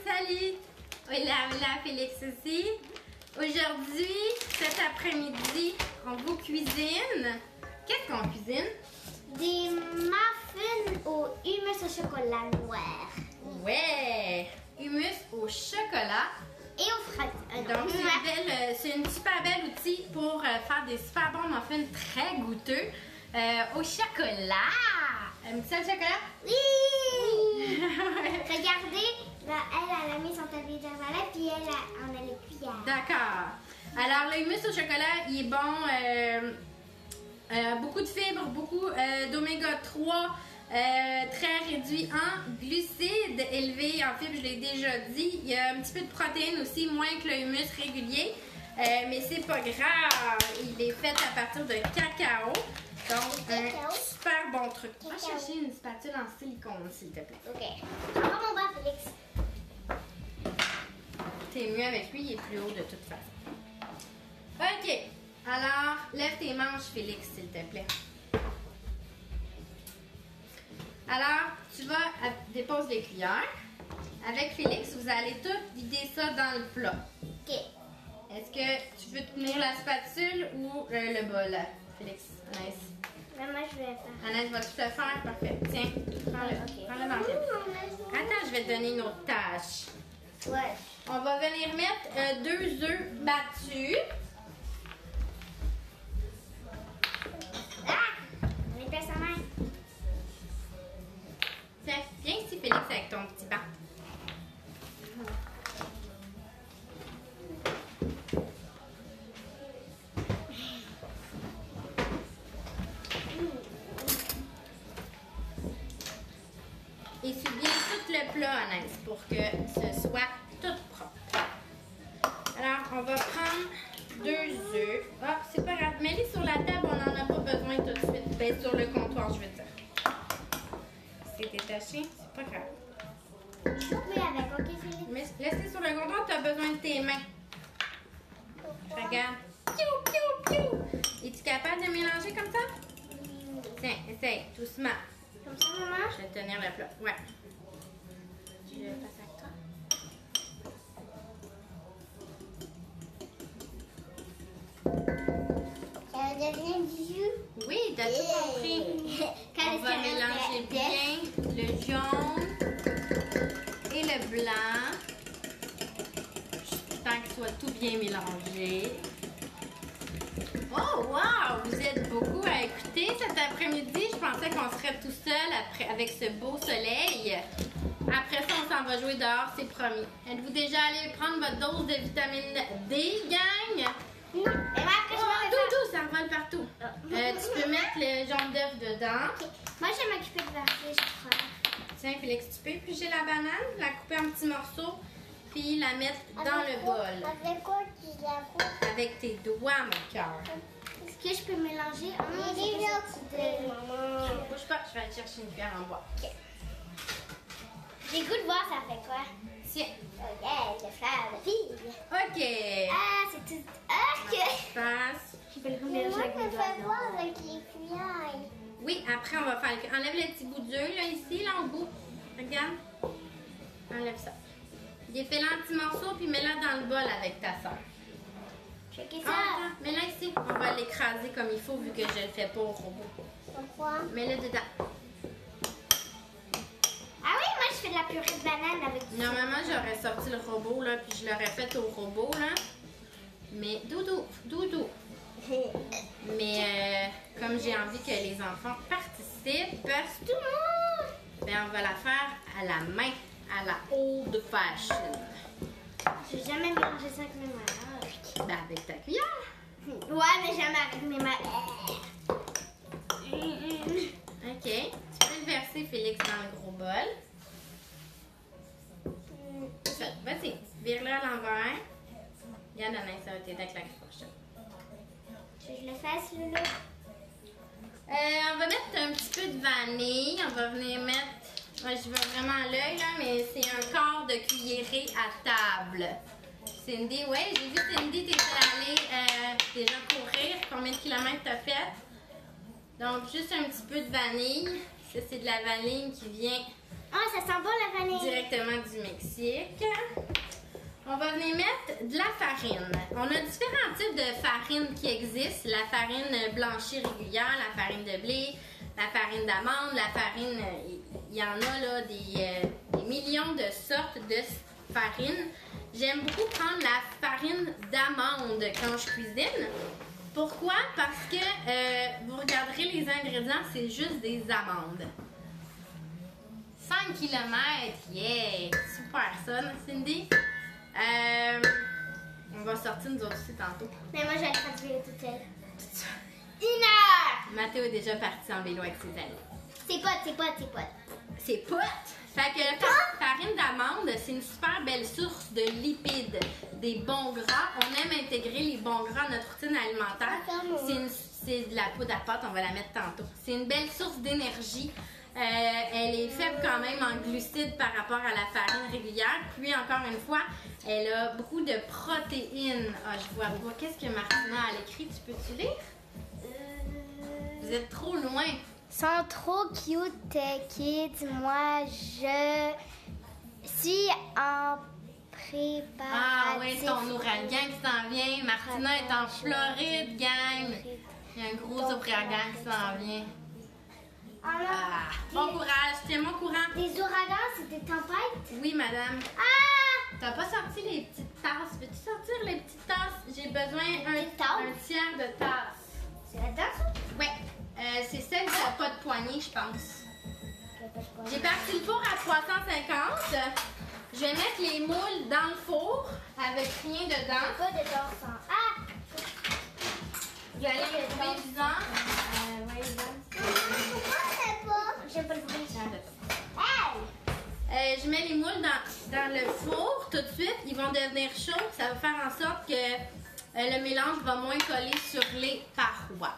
Salut! Hola, Félix aussi. Aujourd'hui, cet après-midi, on vous cuisine. Qu'est-ce qu'on cuisine? Des muffins au hummus au chocolat noir. Ouais! Hummus au chocolat. Et aux fraises. Donc, c'est une super belle outil pour faire des super bons muffins très goûteux au chocolat. Aimes-tu ça le chocolat? Oui! Regardez, là, elle a mis son tablier de chocolat, puis elle en a les cuillères. D'accord. Alors, le hummus au chocolat, il est bon. Beaucoup de fibres, beaucoup d'oméga 3, très réduit en glucides, élevé en fibres, je l'ai déjà dit. Il y a un petit peu de protéines aussi, moins que le hummus régulier. Mais c'est pas grave, il est fait à partir de cacao. Donc, un super bon truc. Va chercher une spatule en silicone, s'il te plaît. OK. Prends mon bras, Félix. T'es mieux avec lui, il est plus haut de toute façon. OK. Alors, lève tes manches, Félix, s'il te plaît. Alors, tu vas dépose les cuillères. Avec Félix, vous allez tout vider ça dans le plat. OK. Est-ce que tu veux tenir la spatule ou le bol, Félix? Anaïs. Moi, je vais faire. Anaïs, vas-tu te le faire? Parfait. Tiens, prends-le. OK. Prends-le dans le plat. Attends, je vais te donner une autre tâche. Ouais. On va venir mettre 2 œufs battus. On est sa main. Tiens, viens ici, Félix, avec ton petit banc. Essuie bien tout le plat, Anaïs, pour que ce soit tout propre. Alors, on va prendre 2 œufs. Ah, c'est pas grave. Mets-les sur la table, on n'en a pas besoin tout de suite. Ben, sur le comptoir, je veux dire. C'est détaché, c'est pas grave. Oui, avec. OK, Félix. Mais laisse-les sur le comptoir, tu as besoin de tes mains. Regarde. Piou, piou, piou. Es-tu capable de mélanger comme ça? Tiens, essaye, doucement. Comme ça, maman? Je vais tenir le plat. Ouais. Je le passe avec toi. Ça devient du jus. Oui, t'as tout compris. On va mélanger bien le jaune et le blanc. Tant qu'il soit tout bien mélangé. Oh, wow! Vous êtes beaucoup à écouter cet après-midi. Je pensais qu'on serait tout seul après, avec ce beau soleil. Après ça, on s'en va jouer dehors, c'est promis. Êtes-vous déjà allé prendre votre dose de vitamine D, gang? Et moi, après, Oh, doudou, ça revole partout. Tu peux mettre le jaune d'œuf dedans. OK. Moi, je vais m'occuper de verser, je crois. Tiens, Félix, tu peux éplucher la banane, la couper en petits morceaux, puis la mettre dans le bol. Avec quoi tu la coupes? Avec tes doigts, mon cœur. Est-ce que je peux mélanger? Maman. Bouge pas, je vais aller chercher une cuillère en bois. J'ai goût de voir ça fait quoi. Tiens. Oh yeah, le fleur de fille. OK. Ah, c'est tout. OK. Passe. Mais moi, je me fais voir avec les cuillères. Oui, après, on va faire le... Enlève le petit bout d'œuf, là, ici, là, au bout. Regarde. Enlève ça. Défais-le en petits morceaux, puis mets-le dans le bol avec ta soeur. Checkez ça. Ah, mets-le ici. On va l'écraser comme il faut, vu que je le fais pas au robot. Pourquoi? Mets-le dedans. Ah oui, moi, je fais de la purée de banane avec du Normalement, j'aurais sorti le robot, là, puis je l'aurais fait au robot, là. Mais, doudou. Mais, comme j'ai envie que les enfants participent, Tout le monde. ben, on va la faire à la main, à la old fashion. J'ai jamais mélangé ça avec mes mains. Ben, avec ta cuillère. Ouais, mais jamais avec mes mains. OK. Tu peux le verser, Félix, dans le gros bol. Vas-y, vire-le à l'envers. Regarde, Anaïs, ça va t'aider avec la fourchette. Je le fasse, Loulou. On va mettre un petit peu de vanille. On va venir mettre... Ouais, je vais vraiment à l'œil, là, mais c'est un quart de cuillerée à table. Cindy, ouais, j'ai vu Cindy, t'étais allée déjà courir. Combien de kilomètres t'as fait? Donc, juste un petit peu de vanille. Ça, c'est de la vanille qui vient Ah, ça sent bon la vanille. directement basique. On va venir mettre de la farine. On a différents types de farine qui existent. La farine blanchie régulière, la farine de blé, la farine d'amande, la farine... Il y en a là des millions de sortes de farine. J'aime beaucoup prendre la farine d'amande quand je cuisine. Pourquoi? Parce que vous regarderez les ingrédients, c'est juste des amandes. 5 km, yeah! Super ça, Cindy. On va sortir nous autres aussi tantôt. Mais moi, je vais être vélo toute seule. 1 heure! Mathéo est déjà parti en vélo avec ses amis. C'est potes. C'est potes! Fait que la farine d'amande, c'est une super belle source de lipides, des bons gras. On aime intégrer les bons gras à notre routine alimentaire. C'est de la poudre à pâte, on va la mettre tantôt. C'est une belle source d'énergie. Elle est faible quand même en glucides par rapport à la farine régulière. Puis encore une fois, elle a beaucoup de protéines. Ah, je vois pas. Qu'est-ce que Martina a écrit? Tu peux-tu lire? Vous êtes trop loin. Sont trop cute, kids. Moi, je suis en préparation. Ah oui, ton ouragan qui s'en vient. Martina est en Floride, gang. Il y a un gros ouragan qui s'en vient. Ah, bon courage, tiens-mon courant. Des ouragans, c'est des tempêtes? Oui, madame. Ah! T'as pas sorti les petites tasses. Veux-tu sortir les petites tasses? J'ai besoin un tiers de tasse. C'est la tasse? Ouais. C'est celle qui n'a pas de poignée, je pense. J'ai parti le four à 350. Je vais mettre les moules dans le four avec rien dedans. Pas de torsion. Ah! Vous allez le trouver bizarre. J'aime pas le bruit. Je mets les moules dans le four tout de suite. Ils vont devenir chauds. Ça va faire en sorte que le mélange va moins coller sur les parois.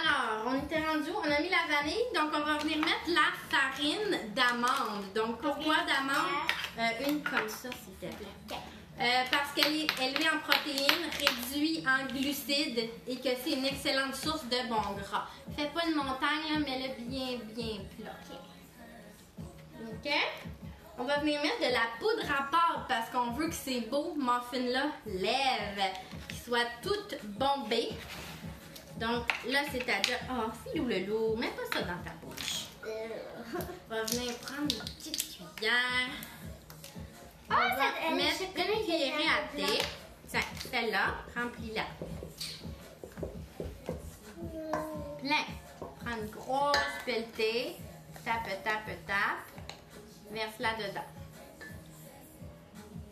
Alors, on était rendu, on a mis la vanille, donc on va venir mettre la farine d'amande. Donc, pourquoi d'amande? Une comme ça, s'il te plaît. Parce qu'elle est élevée en protéines, réduite en glucides et que c'est une excellente source de bons gras. Fais pas une montagne, là, mets-le bien plat. OK? On va venir mettre de la poudre à pâte parce qu'on veut que ces beaux muffins-là lèvent, qu'ils soient toutes bombées. Donc là, c'est-à-dire... Oh, filou le loup, mets pas ça dans ta bouche. On va venir prendre une petite cuillère. On va mettre une cuillerée à thé. Celle-là, remplis-la. Plein. Prends une grosse pelletée. Tape. Verse-la dedans.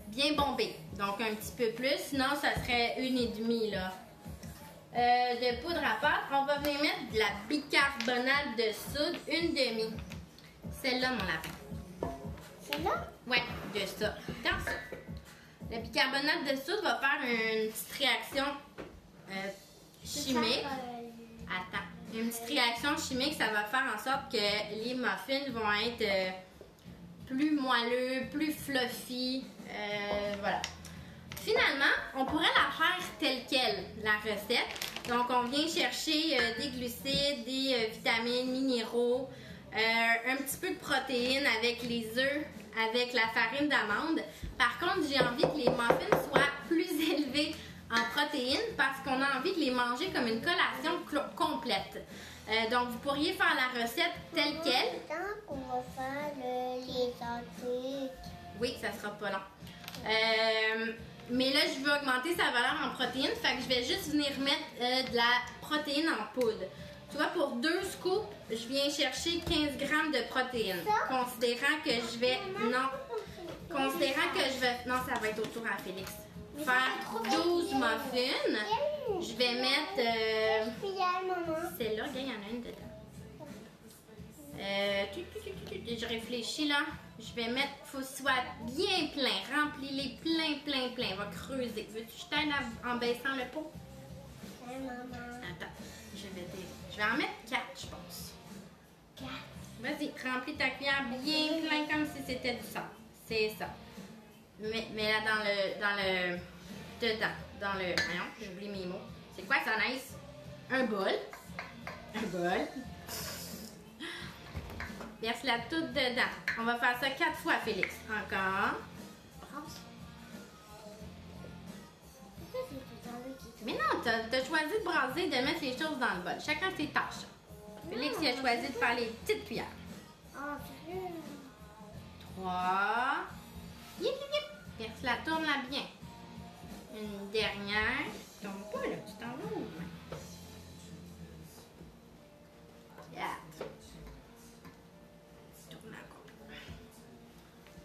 Bien bombé. Donc un petit peu plus, sinon ça serait 1,5 là. De poudre à pâte, on va venir mettre de la bicarbonate de soude, 1/2. Celle-là, mon lapin. Celle-là? Ouais, de ça. Dans ça. Le bicarbonate de soude va faire une petite réaction chimique. Attends. Une petite réaction chimique, ça va faire en sorte que les muffins vont être plus moelleux, plus fluffy. Voilà. Finalement, on pourrait la faire telle quelle, la recette. Donc, on vient chercher des glucides, des vitamines, minéraux, un petit peu de protéines avec les œufs, avec la farine d'amande. Par contre, j'ai envie que les muffins soient plus élevés en protéines parce qu'on a envie de les manger comme une collation complète. Donc, vous pourriez faire la recette telle quelle. On va faire les antiques. Oui, ça sera pas long. Mais là, je veux augmenter sa valeur en protéines, fait que je vais juste venir mettre de la protéine en poudre. Tu vois, pour 2 scoops, je viens chercher 15 grammes de protéines. Considérant que je vais... Non, ça va être autour à Félix. Faire 12 muffins. Je vais mettre... Celle-là, regarde, il y en a une dedans. Je réfléchis là. Je vais mettre, faut que ce soit bien plein. Remplis-les plein. Va creuser. Veux-tu que je t'aide en baissant le pot? Attends, je vais en mettre 4, je pense. 4. Vas-y, remplis ta cuillère bien plein comme si c'était du sang. C'est ça. Mets-la dans le, voyons, j'ai oublié mes mots. C'est quoi ça, Nice? Un bol. Verse-la toute dedans. On va faire ça 4 fois, Félix. Encore. Mais non, t'as choisi de brasser, de mettre les choses dans le bol. Chacun ses tâches. Félix, il a choisi de faire les petites cuillères. Oh, purée. 3. Yip, yip, yip. Verse-la, tourne-la bien. Une dernière. Tu tombes pas, là. Tu t'en vas où? 4. Tourne encore.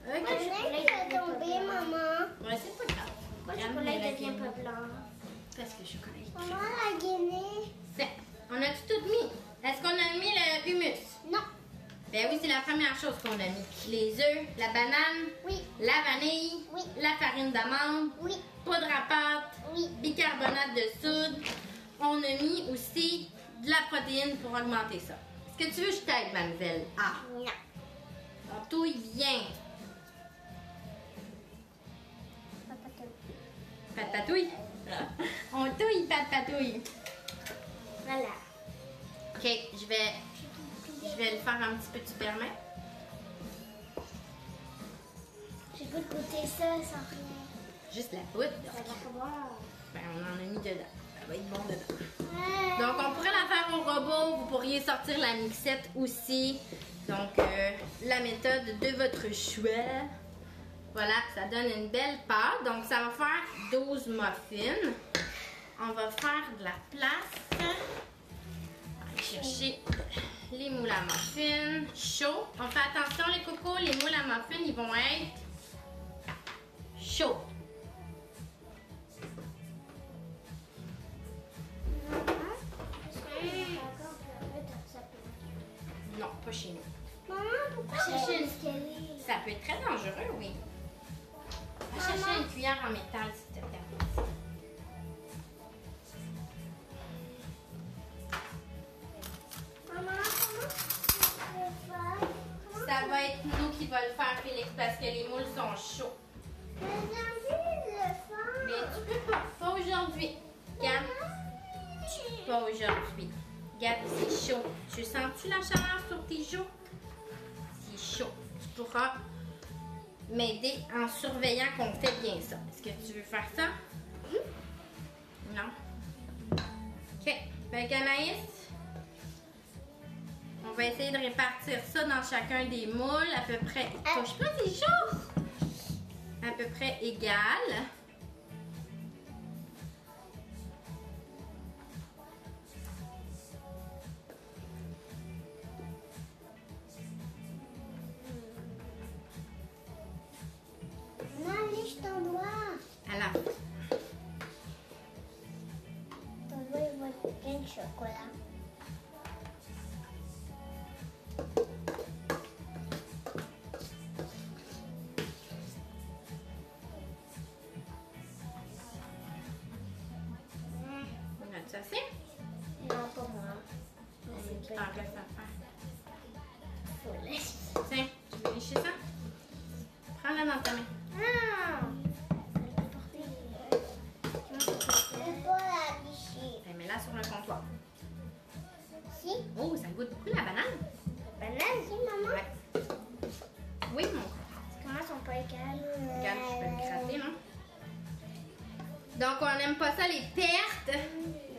Moi, OK. je voulais que tomber, maman. Ouais, c'est pas grave. Pourquoi le Regarde, chocolat la devient guinée. pas blanc? Parce que le chocolat est Maman, la guinée. C'est. On a tout mis. Est-ce qu'on a mis le humus? Non. Ben oui, c'est la première chose qu'on a mis. Les œufs, la banane, Oui. la vanille, Oui. la farine d'amande, Oui. poudre à pâte, Oui. bicarbonate de soude. On a mis aussi de la protéine pour augmenter ça. Est-ce que tu veux que je t'aide, ma nouvelle? Ah, Non. on touille bien. Pas de patouille? On touille, pas de patouille. Voilà. OK, je vais le faire un petit peu, tu permets? J'ai goût de goûter ça sans rien. Juste la poudre. Ça va bon. Ben, on en a mis dedans. Ça va être bon dedans. Ouais. Donc, on pourrait la faire au robot. Vous pourriez sortir la mixette aussi. Donc, la méthode de votre choix. Voilà, ça donne une belle pâte. Donc, ça va faire 12 muffins. On va faire de la place. On va aller chercher les moules à muffins chauds. On fait attention, les cocos, les moules à muffins, ils vont être chauds. Non, pas chez nous. Maman, pourquoi Chercher une- escalier? Ça peut être très dangereux, oui. Va chercher une cuillère en métal, s'il te plaît. Maman, comment tu veux faire? Ça va être nous qui va le faire, Félix, parce que les moules sont chauds. Mais j'ai envie de le faire. Mais tu peux pas. Pas aujourd'hui. Regarde, pas aujourd'hui. Regarde, c'est chaud. Tu sens-tu la chaleur sur tes joues? C'est chaud. Tu pourras m'aider en surveillant qu'on fait bien ça. Est-ce que tu veux faire ça? Non? OK. Fait qu'Anaïs, on va essayer de répartir ça dans chacun des moules à peu près. Touche pas, c'est chaud! À peu près égal. Maman, lèche ton doigt. Alors, Ton doigt, il va être plein de chocolat. on a-tu assez? Non, pas moi. Tu t'en restes à faire. Faut lècher. Tiens, tu veux lécher ça? Prends-la dans ta main. Ah! Je peux pas la lécher. Et mets-la sur le comptoir. Si? Oh, ça goûte beaucoup la banane. Banane, si, maman? Ouais. Oui, mon Comment sont pas égales? Regarde, je peux le gratter, non? Donc, on n'aime pas ça, les pertes.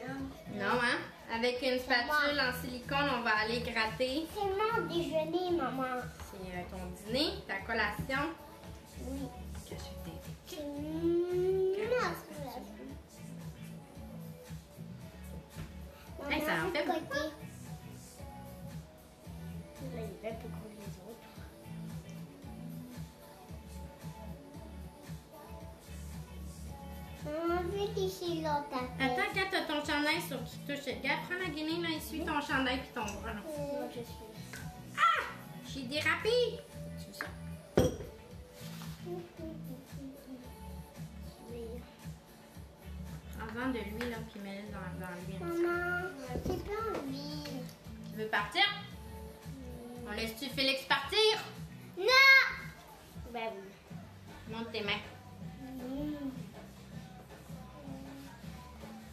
Non. Non, hein? Avec une spatule en silicone, on va aller gratter. C'est mon déjeuner, maman. C'est ton dîner, ta collation. Oui. Qu'est-ce que tu C'est ma Hey, ça en fait beaucoup. Il est plus gros que les autres. On veut tisser l'autre après. Attends, quand t'as ton chandail sur qui touche. Regarde, prends la guinée, là, essuie ton chandail puis ton bras. Là. Moi, je suis. Ah! J'ai dérapé! Tu veux ça? Prends-en de l'huile, là, puis mets-le dans l'huile. Maman, j'ai pas envie. Tu veux partir? On laisse-tu Félix partir? Non! Ben oui. Monte tes mains. On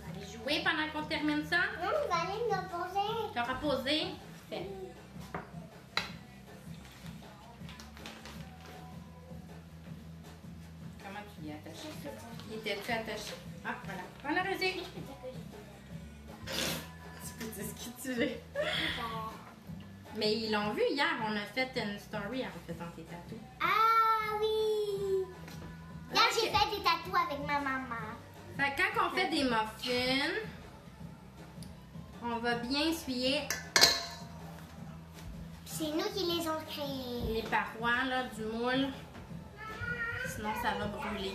va aller jouer pendant qu'on termine ça. Non, on va aller me poser. T'auras posé? Fait. Il était-tu attaché? Ah, voilà. On a réussi. Tu peux dire ce que tu veux. Mais ils l'ont vu hier. On a fait une story en faisant tes tatous. Ah oui! Là, j'ai fait des tatous avec ma maman. Fait que quand on fait des muffins, on va bien essuyer C'est nous qui les ont créés. les parois là, du moule. Sinon, ça va brûler.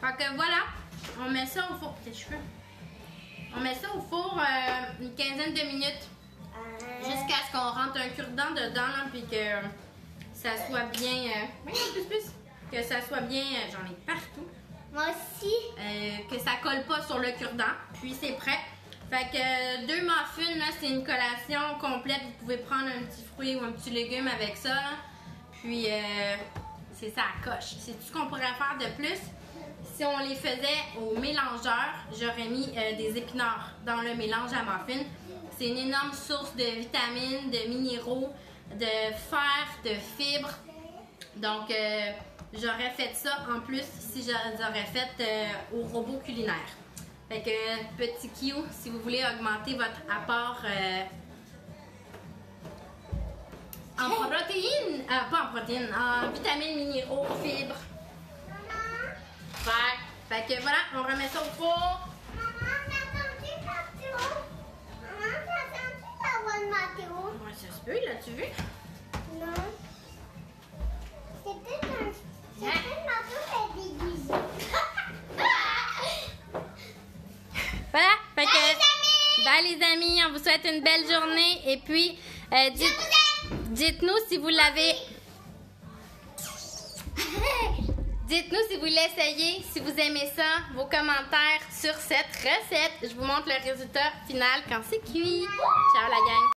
Fait que voilà, on met ça au four. Tes cheveux. On met ça au four une quinzaine de minutes. Jusqu'à ce qu'on rentre un cure-dent dedans, là, puis que ça soit bien. Que ça soit bien. J'en ai partout. Moi aussi. Que ça colle pas sur le cure-dent. Puis c'est prêt. Fait que 2 muffins, là, c'est une collation complète. Vous pouvez prendre un petit fruit ou un petit légume avec ça. Là. Puis c'est ça à coche. C'est tout ce qu'on pourrait faire de plus. Si on les faisait au mélangeur, j'aurais mis des épinards dans le mélange à muffins. C'est une énorme source de vitamines, de minéraux, de fer, de fibres. Donc, j'aurais fait ça en plus si j'aurais fait au robot culinaire. Fait que, petit Q, si vous voulez augmenter votre apport en protéines, pas en protéines, en vitamines, minéraux, fibres. Fait que voilà, on remet ça au four. Ouais, ça se peut, l'as-tu vu? Non. C'est peut-être un marteau déguisé. Voilà, fait que les bye les amis, on vous souhaite une belle journée et puis dites-nous si vous l'avez. Dites-nous si vous l'essayez, si vous aimez ça, vos commentaires sur cette recette. Je vous montre le résultat final quand c'est cuit. Ciao la gang!